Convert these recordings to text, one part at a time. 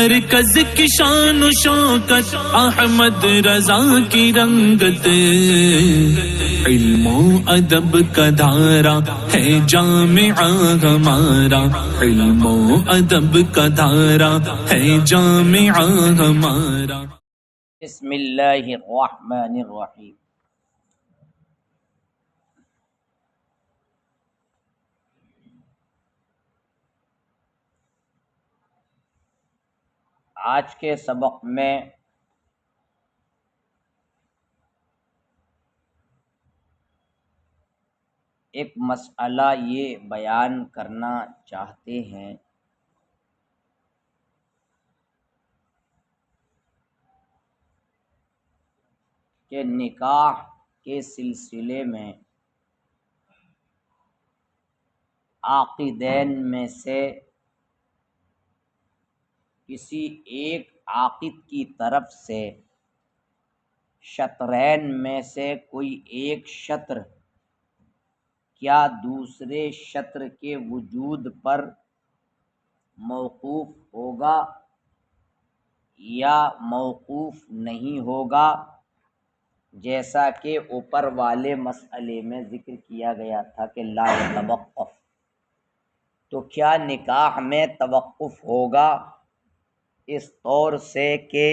مرکز کی شان و شوکت احمد رضا کی رنگت، علم و ادب کا دھارا ہے جامعہ ہمارا، علم و ادب کا دھارا ہے جامعہ ہمارا۔ بسم اللہ الرحمن الرحیم۔ آج کے سبق میں ایک مسئلہ یہ بیان کرنا چاہتے ہیں کہ نکاح کے سلسلے میں عاقدین میں سے کسی ایک عاقد کی طرف سے شطرین میں سے کوئی ایک شطر کیا دوسرے شطر کے وجود پر موقوف ہوگا یا موقوف نہیں ہوگا، جیسا کہ اوپر والے مسئلے میں ذکر کیا گیا تھا کہ لا توقف۔ تو کیا نکاح میں توقف ہوگا اس طور سے کہ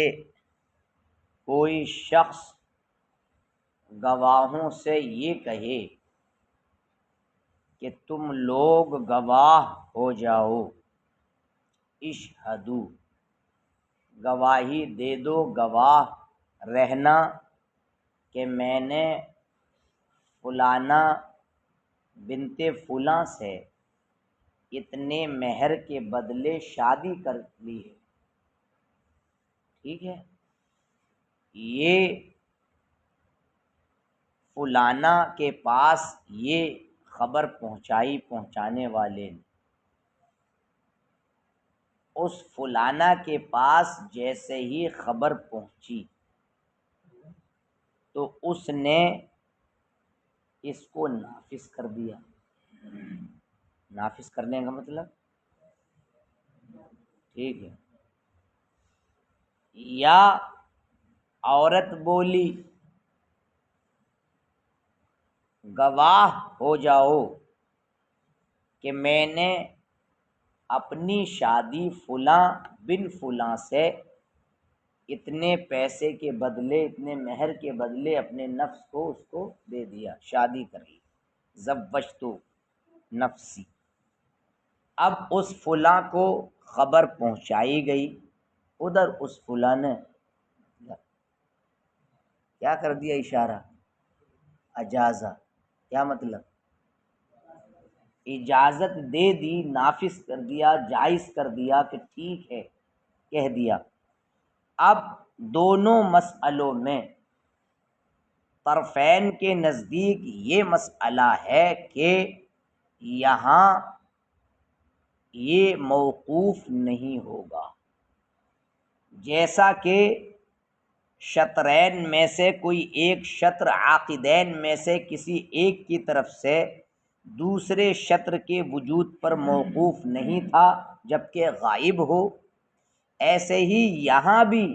کوئی شخص گواہوں سے یہ کہے کہ تم لوگ گواہ ہو جاؤ، اشہدو، گواہی دے دو، گواہ رہنا کہ میں نے فلانا بنت فلاں سے اتنے مہر کے بدلے شادی کر لی ہے، ٹھیک ہے، یہ فلانا کے پاس یہ خبر پہنچانے والے نے، اس فلانا کے پاس جیسے ہی خبر پہنچی تو اس نے اس کو نافذ کر دیا۔ نافذ کرنے کا مطلب ٹھیک ہے، یا عورت بولی گواہ ہو جاؤ کہ میں نے اپنی شادی فلاں بن فلاں سے اتنے پیسے کے بدلے، اتنے مہر کے بدلے اپنے نفس کو اس کو دے دیا، شادی کر لی، زوجتو نفسی۔ اب اس فلاں کو خبر پہنچائی گئی، ادھر اس فلاں نے کیا کر دیا، اشارہ، اجازہ، کیا مطلب، اجازت دے دی، نافذ کر دیا، جائز کر دیا کہ ٹھیک ہے، کہہ دیا۔ اب دونوں مسئلوں میں طرفین کے نزدیک یہ مسئلہ ہے کہ یہاں یہ موقوف نہیں ہوگا، جیسا کہ شطرین میں سے کوئی ایک شطر عاقدین میں سے کسی ایک کی طرف سے دوسرے شطر کے وجود پر موقوف نہیں تھا جبکہ غائب ہو، ایسے ہی یہاں بھی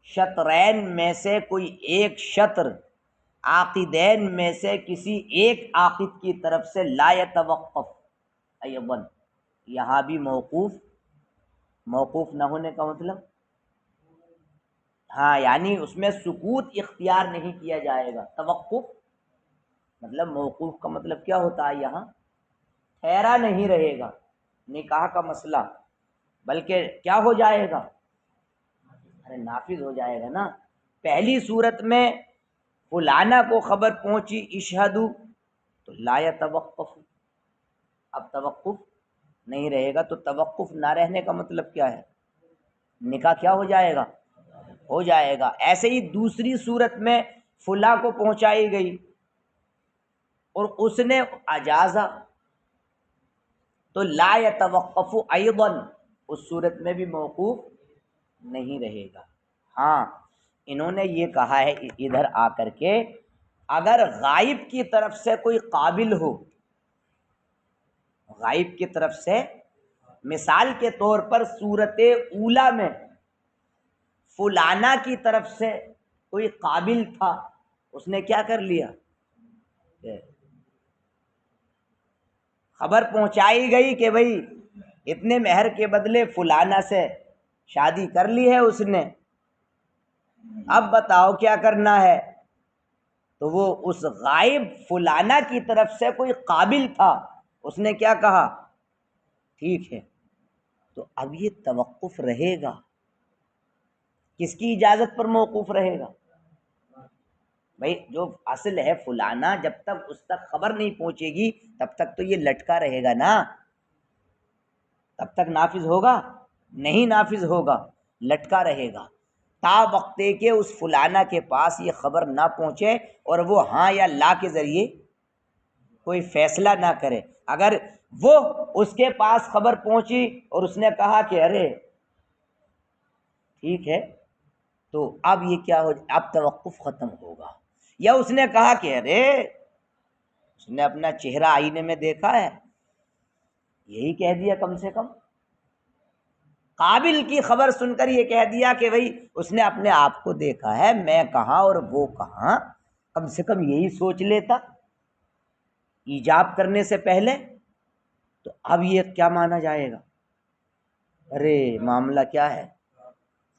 شطرین میں سے کوئی ایک شطر عاقدین میں سے کسی ایک عاقد کی طرف سے لا یتوقف ایضاً، یہاں بھی موقوف نہ ہونے کا مطلب، ہاں، یعنی اس میں سکوت اختیار نہیں کیا جائے گا۔ توقف مطلب موقوف کا مطلب کیا ہوتا ہے، یہاں ٹھہرا نہیں رہے گا نکاح کا مسئلہ، بلکہ کیا ہو جائے گا، ارے نافذ ہو جائے گا نا۔ پہلی صورت میں فلانا کو خبر پہنچی اشہدو تو لا یتوقف، اب توقف نہیں رہے گا، تو توقف نہ رہنے کا مطلب کیا ہے، نکاح کیا ہو جائے گا، ہو جائے گا۔ ایسے ہی دوسری صورت میں فلاں کو پہنچائی گئی اور اس نے اجازہ تو لا یتوقف ایضاً، اس صورت میں بھی موقوف نہیں رہے گا۔ ہاں، انہوں نے یہ کہا ہے ادھر آ کر کے اگر غائب کی طرف سے کوئی قابل ہو، غائب کی طرف سے مثال کے طور پر سورت اولا میں فلانا کی طرف سے کوئی قابل تھا، اس نے کیا کر لیا، خبر پہنچائی گئی کہ بھئی اتنے مہر کے بدلے فلانا سے شادی کر لی ہے اس نے، اب بتاؤ کیا کرنا ہے، تو وہ اس غائب فلانا کی طرف سے کوئی قابل تھا، اس نے کیا کہا، ٹھیک ہے، تو اب یہ توقف رہے گا، کس کی اجازت پر موقوف رہے گا، بھائی جو اصل ہے فلانا، جب تک اس تک خبر نہیں پہنچے گی تب تک تو یہ لٹکا رہے گا نا، تب تک نافذ ہوگا نہیں، نافذ ہوگا، لٹکا رہے گا تا وقتے کہ اس فلانا کے پاس یہ خبر نہ پہنچے اور وہ ہاں یا لا کے ذریعے کوئی فیصلہ نہ کرے۔ اگر وہ اس کے پاس خبر پہنچی اور اس نے کہا کہ ارے ٹھیک ہے، تو اب یہ کیا ہو، اب توقف ختم ہوگا، یا اس نے کہا کہ ارے اس نے اپنا چہرہ آئینے میں دیکھا ہے، یہی کہہ دیا، کم سے کم قابل کی خبر سن کر یہ کہہ دیا کہ بھئی اس نے اپنے آپ کو دیکھا ہے، میں کہاں اور وہ کہاں، کم سے کم یہی سوچ لیتا ایجاب کرنے سے پہلے، تو اب یہ کیا مانا جائے گا، ارے معاملہ کیا ہے،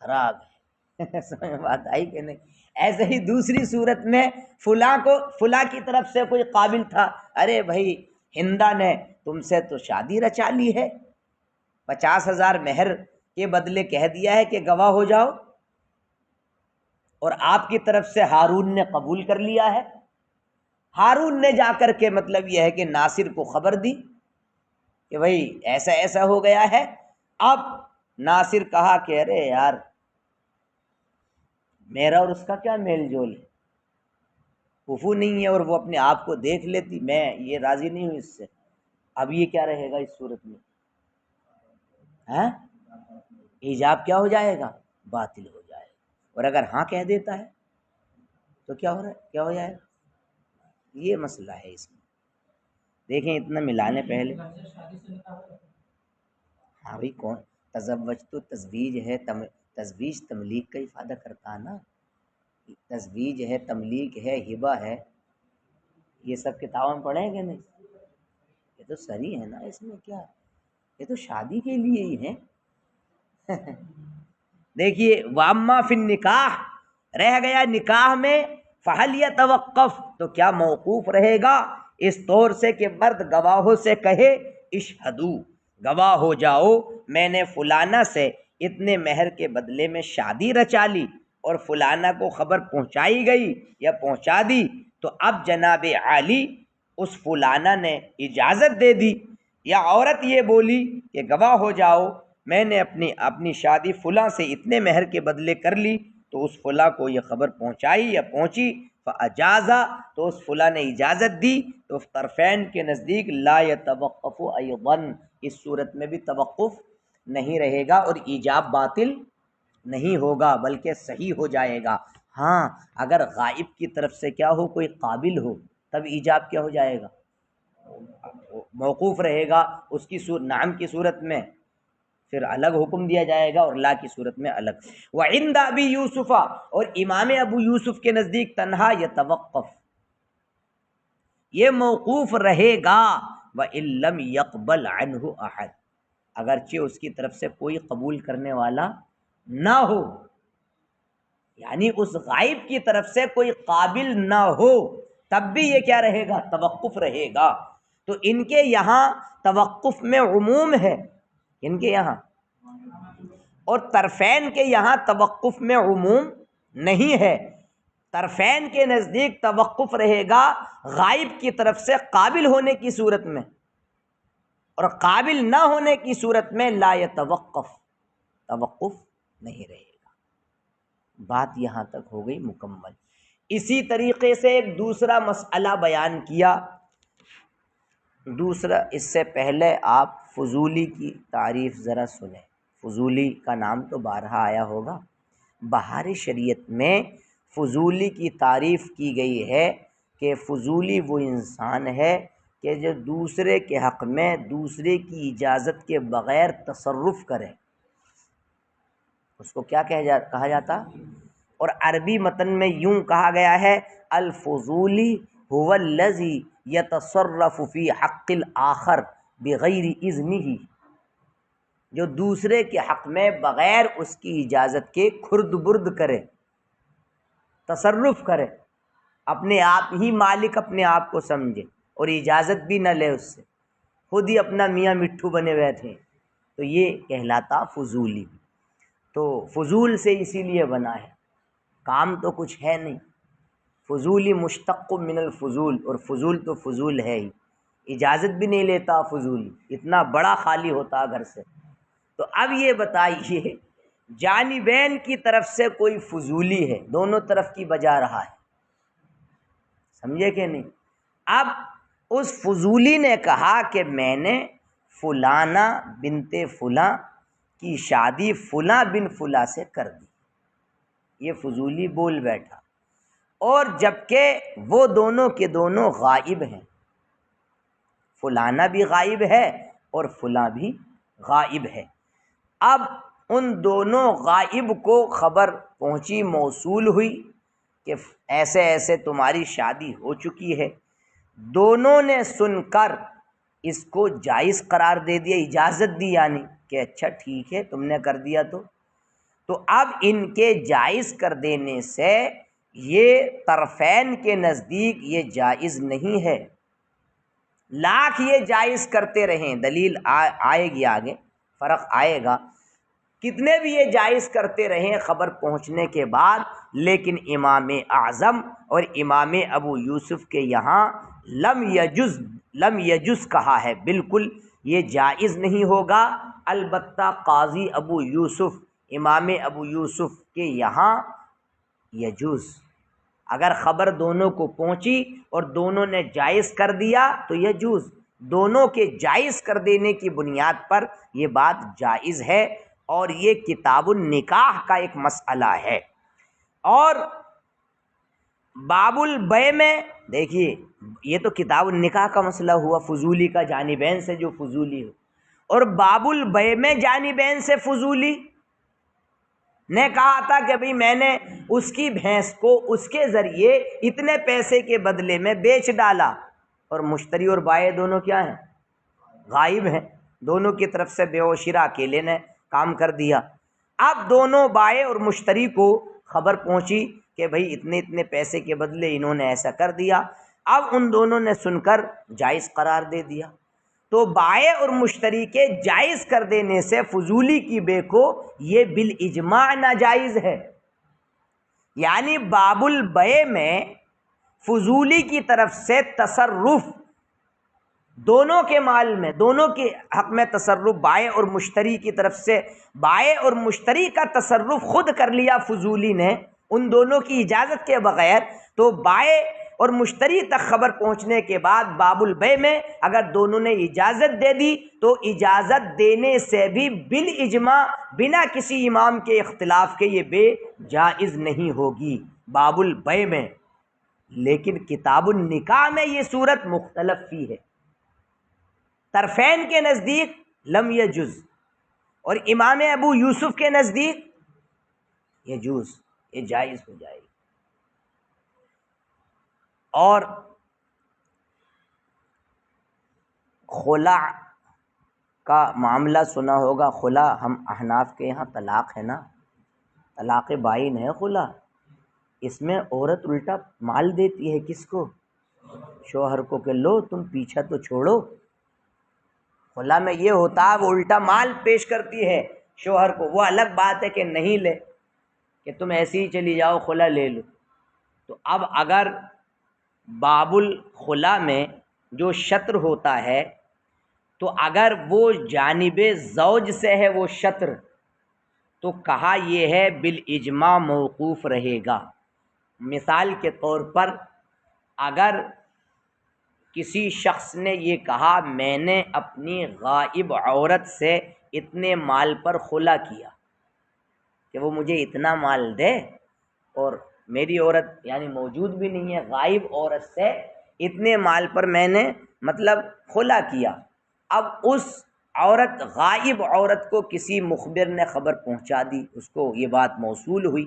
خراب ہے۔ سمجھ میں بات آئی کہ نہیں؟ ایسے ہی دوسری صورت میں فلاں کی طرف سے کوئی قابل تھا، ارے بھائی ہندا نے تم سے تو شادی رچا لی ہے، 50,000 مہر کے بدلے کہہ دیا ہے کہ گواہ ہو جاؤ، اور آپ کی طرف سے ہارون نے قبول کر لیا ہے، ہارون نے جا کر کے مطلب یہ ہے کہ ناصر کو خبر دی کہ بھئی ایسا ایسا ہو گیا ہے، اب ناصر کہا کہ ارے یار میرا اور اس کا کیا میل جول ہے، پھوپھو نہیں ہے اور وہ اپنے آپ کو دیکھ لیتی، میں یہ راضی نہیں ہوں اس سے، اب یہ کیا رہے گا اس صورت میں، ہاں ایجاب کیا ہو جائے گا، باطل ہو جائے گا، اور اگر ہاں کہہ دیتا ہے تو کیا ہو رہا ہے، کیا ہو جائے گا، یہ مسئلہ ہے اس میں، دیکھیں اتنا ملانے پہلے، ہاں بھائی کون تزوج، تو تزویج ہے، تزویج تملیک کا افادہ کرتا ہے نا، تزویج ہے، تملیک ہے، ہبہ ہے، یہ سب کتابوں میں پڑھیں گے نہیں، یہ تو صریح ہے نا، اس میں کیا، یہ تو شادی کے لیے ہی ہے۔ دیکھیے واما فی النکاح، رہ گیا نکاح میں، فہل یتوقف، تو کیا موقوف رہے گا، اس طور سے کہ مرد گواہوں سے کہے اشہدو، گواہ ہو جاؤ میں نے فلانا سے اتنے مہر کے بدلے میں شادی رچا لی، اور فلانا کو خبر پہنچائی گئی یا پہنچا دی، تو اب جناب عالی اس فلانا نے اجازت دے دی، یا عورت یہ بولی کہ گواہ ہو جاؤ میں نے اپنی شادی فلاں سے اتنے مہر کے بدلے کر لی، تو اس فلاں کو یہ خبر پہنچائی یا پہنچی، فاجازہ، تو اس فلاں نے اجازت دی، تو طرفین کے نزدیک لا یتوقف ایضا، اس صورت میں بھی توقف نہیں رہے گا اور ایجاب باطل نہیں ہوگا بلکہ صحیح ہو جائے گا۔ ہاں اگر غائب کی طرف سے کیا ہو، کوئی قابل ہو، تب ایجاب کیا ہو جائے گا، موقوف رہے گا، اس کی نعم کی صورت میں پھر الگ حکم دیا جائے گا اور لا کی صورت میں الگ۔ وعند ابی یوسف، اور امام ابو یوسف کے نزدیک تنہا یتوقف، یہ موقوف رہے گا، وَإِن لَّمْ يَقْبَلْ عَنْهُ أَحَدٌ، اگرچہ اس کی طرف سے کوئی قبول کرنے والا نہ ہو، یعنی اس غائب کی طرف سے کوئی قابل نہ ہو، تب بھی یہ کیا رہے گا، توقف رہے گا۔ تو ان کے یہاں توقف میں عموم ہے، ان کے یہاں، اور طرفین کے یہاں توقف میں عموم نہیں ہے۔ طرفین کے نزدیک توقف رہے گا غائب کی طرف سے قابل ہونے کی صورت میں، اور قابل نہ ہونے کی صورت میں لا یتوقف، توقف نہیں رہے گا۔ بات یہاں تک ہو گئی مکمل۔ اسی طریقے سے ایک دوسرا مسئلہ بیان کیا، دوسرا، اس سے پہلے آپ فضولی کی تعریف ذرا سنیں۔ فضولی کا نام تو بارہا آیا ہوگا۔ بہار شریعت میں فضولی کی تعریف کی گئی ہے کہ فضولی وہ انسان ہے کہ جو دوسرے کے حق میں دوسرے کی اجازت کے بغیر تصرف کرے، اس کو کیا کہا جاتا؟ اور عربی متن میں یوں کہا گیا ہے، الفضولی هو الذی یتصرف فی حق الآخر بغیر اذنہ، جو دوسرے کے حق میں بغیر اس کی اجازت کے کھرد برد کرے، تصرف کرے، اپنے آپ ہی مالک اپنے آپ کو سمجھے اور اجازت بھی نہ لے اس سے، خود ہی اپنا میاں مٹھو بنے بیٹھے، تو یہ کہلاتا فضولی۔ تو فضول سے اسی لیے بنا ہے، کام تو کچھ ہے نہیں، فضولی مشتق من الفضول، اور فضول تو فضول ہے ہی، اجازت بھی نہیں لیتا فضولی، اتنا بڑا خالی ہوتا گھر سے۔ تو اب یہ بتائیے جانبین کی طرف سے کوئی فضولی ہے، دونوں طرف کی بجا رہا ہے، سمجھے کہ نہیں؟ اب اس فضولی نے کہا کہ میں نے فلانا بنت فلاں کی شادی فلاں بن فلاں سے کر دی، یہ فضولی بول بیٹھا، اور جبکہ وہ دونوں کے دونوں غائب ہیں، فلانا بھی غائب ہے اور فلاں بھی غائب ہے۔ اب ان دونوں غائب کو خبر پہنچی، موصول ہوئی کہ ایسے ایسے تمہاری شادی ہو چکی ہے، دونوں نے سن کر اس کو جائز قرار دے دیا، اجازت دی، یعنی کہ اچھا ٹھیک ہے تم نے کر دیا تو اب ان کے جائز کر دینے سے یہ طرفین کے نزدیک یہ جائز نہیں ہے، لاکھ یہ جائز کرتے رہیں، دلیل آئے گی آگے، فرق آئے گا، کتنے بھی یہ جائز کرتے رہیں خبر پہنچنے کے بعد، لیکن امام اعظم اور امام ابو یوسف کے یہاں لم یجز کہا ہے، بالکل یہ جائز نہیں ہوگا۔ البتہ قاضی ابو یوسف، امام ابو یوسف کے یہاں یجوز، اگر خبر دونوں کو پہنچی اور دونوں نے جائز کر دیا تو یجوز، دونوں کے جائز کر دینے کی بنیاد پر یہ بات جائز ہے، اور یہ کتاب النکاح کا ایک مسئلہ ہے۔ اور باب البیع میں دیکھیے، یہ تو کتاب النکاح کا مسئلہ ہوا، فضولی کا جانبین سے جو فضولی ہو، اور باب البیع میں جانبین سے فضولی نے کہا تھا کہ بھئی میں نے اس کی بھینس کو اس کے ذریعے اتنے پیسے کے بدلے میں بیچ ڈالا، اور مشتری اور بائع دونوں کیا ہیں؟ غائب ہیں، دونوں کی طرف سے بے و شرا اکیلے نے کام کر دیا۔ اب دونوں بائع اور مشتری کو خبر پہنچی کہ بھئی اتنے اتنے پیسے کے بدلے انہوں نے ایسا کر دیا، اب ان دونوں نے سن کر جائز قرار دے دیا، تو بائع اور مشتری کے جائز کر دینے سے فضولی کی بے کو یہ بالاجماع ناجائز ہے، یعنی باب البیع میں فضولی کی طرف سے تصرف دونوں کے مال میں، دونوں کے حق میں تصرف، بائع اور مشتری کی طرف سے بائع اور مشتری کا تصرف خود کر لیا فضولی نے ان دونوں کی اجازت کے بغیر، تو بائع اور مشتری تک خبر پہنچنے کے بعد باب البیع میں اگر دونوں نے اجازت دے دی تو اجازت دینے سے بھی بالاجماع بنا کسی امام کے اختلاف کے یہ بے جائز نہیں ہوگی باب البیع میں۔ لیکن کتاب النکاح میں یہ صورت مختلف فی ہے، طرفین کے نزدیک لم یجز اور امام ابو یوسف کے نزدیک یجوز، یہ جائز ہو جائے گی۔ اور خلا کا معاملہ سنا ہوگا، خلا ہم احناف کے یہاں طلاق ہے نا، طلاق بائن ہے خلا، اس میں عورت الٹا مال دیتی ہے کس کو؟ شوہر کو، کہ لو تم پیچھا تو چھوڑو۔ خلا میں یہ ہوتا ہے وہ الٹا مال پیش کرتی ہے شوہر کو، وہ الگ بات ہے کہ نہیں لے، کہ تم ایسی ہی چلی جاؤ خلا لے لو۔ تو اب اگر باب الخلا میں جو شطر ہوتا ہے تو اگر وہ جانب زوج سے ہے وہ شطر تو کہا یہ ہے بالاجماع موقوف رہے گا۔ مثال کے طور پر اگر کسی شخص نے یہ کہا میں نے اپنی غائب عورت سے اتنے مال پر خلا کیا کہ وہ مجھے اتنا مال دے، اور میری عورت یعنی موجود بھی نہیں ہے، غائب عورت سے اتنے مال پر میں نے مطلب خلا کیا. اب اس عورت غائب عورت کو کسی مخبر نے خبر پہنچا دی، اس کو یہ بات موصول ہوئی.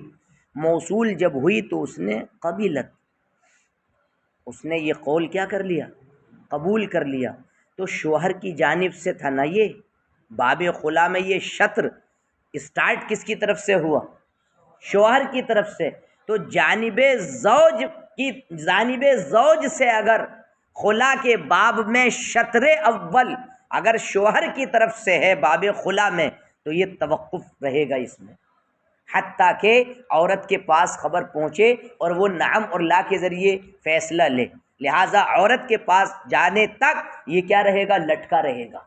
موصول جب ہوئی تو اس نے قبیلت، اس نے یہ قول کیا کر لیا؟ قبول کر لیا. تو شوہر کی جانب سے تھا نا یہ باب خلا میں، یہ شطر اسٹارٹ کس کی طرف سے ہوا؟ شوہر کی طرف سے. تو جانب زوج سے اگر خلا کے باب میں شطر اول اگر شوہر کی طرف سے ہے باب خلا میں تو یہ توقف رہے گا اس میں، حتیٰ کہ عورت کے پاس خبر پہنچے اور وہ نعم اور لا کے ذریعے فیصلہ لے. لہٰذا عورت کے پاس جانے تک یہ کیا رہے گا؟ لٹکا رہے گا.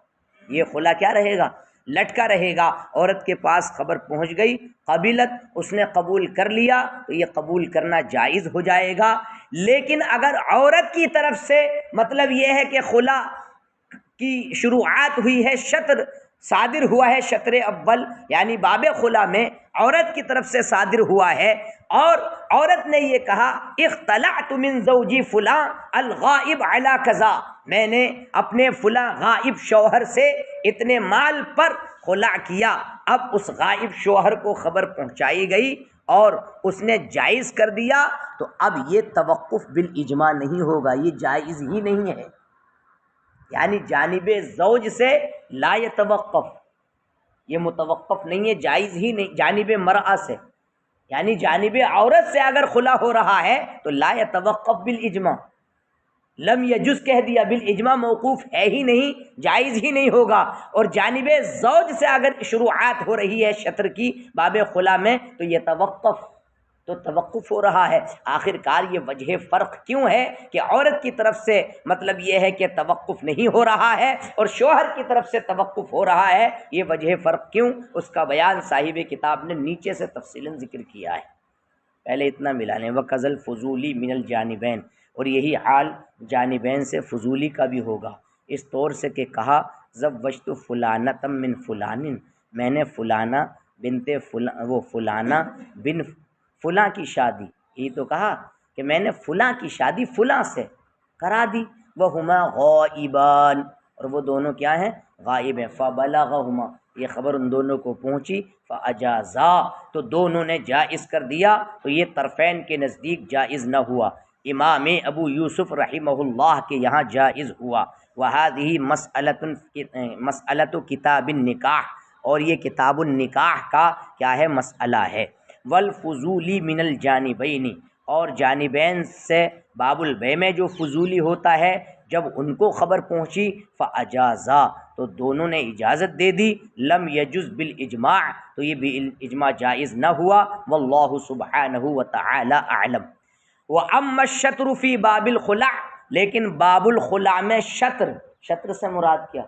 یہ خلا کیا رہے گا؟ لٹکا رہے گا. عورت کے پاس خبر پہنچ گئی، قبیلت، اس نے قبول کر لیا تو یہ قبول کرنا جائز ہو جائے گا. لیکن اگر عورت کی طرف سے مطلب یہ ہے کہ خلا کی شروعات ہوئی ہے، شطر صادر ہوا ہے، شطر اول یعنی باب خلا میں عورت کی طرف سے صادر ہوا ہے، اور عورت نے یہ کہا اختلعت من زوجی فلاں الغائب علی کذا، میں نے اپنے فلاں غائب شوہر سے اتنے مال پر خلا کیا. اب اس غائب شوہر کو خبر پہنچائی گئی اور اس نے جائز کر دیا، تو اب یہ توقف بالاجماع نہیں ہوگا، یہ جائز ہی نہیں ہے. یعنی جانب زوج سے لا یتوقف، یہ متوقف نہیں ہے، جائز ہی نہیں. جانب مرأہ سے یعنی جانب عورت سے اگر خلا ہو رہا ہے تو لا یتوقف بالاجماع، لم یجوز کہہ دیا، بالاجماع موقوف ہے ہی نہیں، جائز ہی نہیں ہوگا. اور جانب زوج سے اگر شروعات ہو رہی ہے شطر کی باب خلا میں تو یہ توقف ہو رہا ہے. آخر کار یہ وجہ فرق کیوں ہے کہ عورت کی طرف سے مطلب یہ ہے کہ توقف نہیں ہو رہا ہے اور شوہر کی طرف سے توقف ہو رہا ہے؟ یہ وجہ فرق کیوں، اس کا بیان صاحب کتاب نے نیچے سے تفصیلاً ذکر کیا ہے. پہلے اتنا ملا لیں. وَقَذَا الْفُضُولِ مِنَ الْجَانِبَيْنِ، اور یہی حال جانبین سے فضولی کا بھی ہوگا، اس طور سے کہ کہا زوجت فلانۃ من فلان، میں نے فلانہ بنت فلانہ بن فلاں کی شادی، یہ تو کہا کہ میں نے فلاں کی شادی فلاں سے کرا دی. وَهُمَا غَائِبَانِ، اور وہ دونوں کیا ہیں؟ غائب ہیں. فَبَلَغَهُمَا، یہ خبر ان دونوں کو پہنچی. فَأَجَازَا، تو دونوں نے جائز کر دیا. تو یہ طرفین کے نزدیک جائز نہ ہوا، امام ابو یوسف رحمہ اللہ کے یہاں جائز ہوا. وَهَذِهِ مسئلۃ کتاب النکاح، اور یہ کتاب النکاح کا کیا ہے؟ مسئلہ ہے. والفضولی من الجانبین، اور جانبین سے باب البیع میں جو فضولی ہوتا ہے جب ان کو خبر پہنچی فاجازا، تو دونوں نے اجازت دے دی. لم یجز بالاجماع، تو یہ بالاجماع جائز نہ ہوا. واللہ سبحانہ وتعالی اعلم. واما الشطر فی باب الخلع، لیکن باب الخلع میں شطر سے مراد کیا؟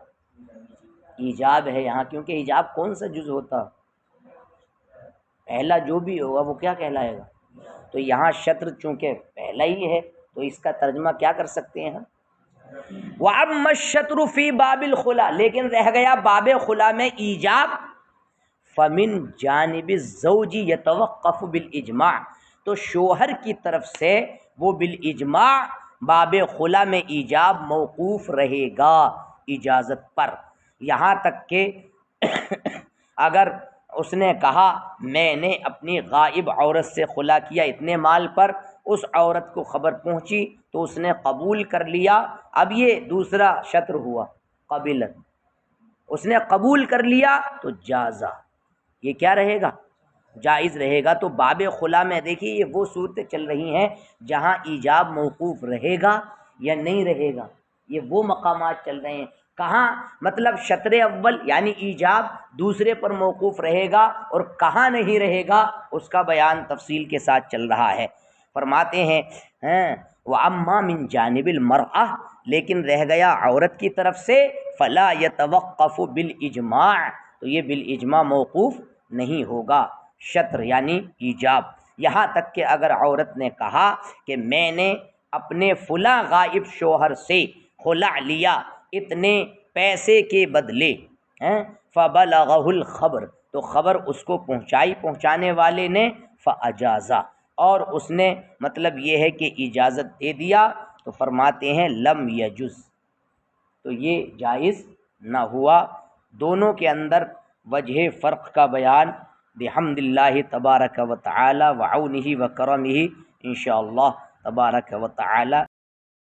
ایجاب ہے یہاں، کیونکہ ایجاب کون سا جز ہوتا؟ پہلا جو بھی ہوگا وہ کیا کہلائے گا؟ تو یہاں شطر چونکہ پہلا ہی ہے تو اس کا ترجمہ کیا کر سکتے ہیں؟ وَأَمَّا الشَّطْرُ فِي بَابِ الْخُلَى، لیکن رہ گیا باب خلا میں ایجاب. فَمِن جانب الزوج يتوقف بالاجماع، تو شوہر کی طرف سے وہ بالاجماع باب خلا میں ایجاب موقوف رہے گا اجازت پر. یہاں تک کہ اگر اس نے کہا میں نے اپنی غائب عورت سے خلا کیا اتنے مال پر، اس عورت کو خبر پہنچی تو اس نے قبول کر لیا. اب یہ دوسرا شطر ہوا قبیلت، اس نے قبول کر لیا تو جازا، یہ کیا رہے گا؟ جائز رہے گا. تو باب خلا میں دیکھیے یہ وہ صورتیں چل رہی ہیں جہاں ایجاب موقوف رہے گا یا نہیں رہے گا، یہ وہ مقامات چل رہے ہیں. کہاں مطلب شطر اول یعنی ایجاب دوسرے پر موقوف رہے گا اور کہاں نہیں رہے گا، اس کا بیان تفصیل کے ساتھ چل رہا ہے. فرماتے ہیں وَأَمَّا مِن جانب المرأة، لیکن رہ گیا عورت کی طرف سے فلا يتوقف بالاجماع، تو یہ بالاجماع موقوف نہیں ہوگا شطر یعنی ایجاب. یہاں تک کہ اگر عورت نے کہا کہ میں نے اپنے فلاں غائب شوہر سے خلع لیا اتنے پیسے کے بدلے، فبلغہ الخبر، تو خبر اس کو پہنچانے والے نے فاجازا، اور اس نے مطلب یہ ہے کہ اجازت دے دیا. تو فرماتے ہیں لم یجز، تو یہ جائز نہ ہوا۔ دونوں کے اندر وجہ فرق کا بیان بحمد اللہ تبارک و تعالی و عونہ و کرمہ انشاءاللہ تبارک و تعالی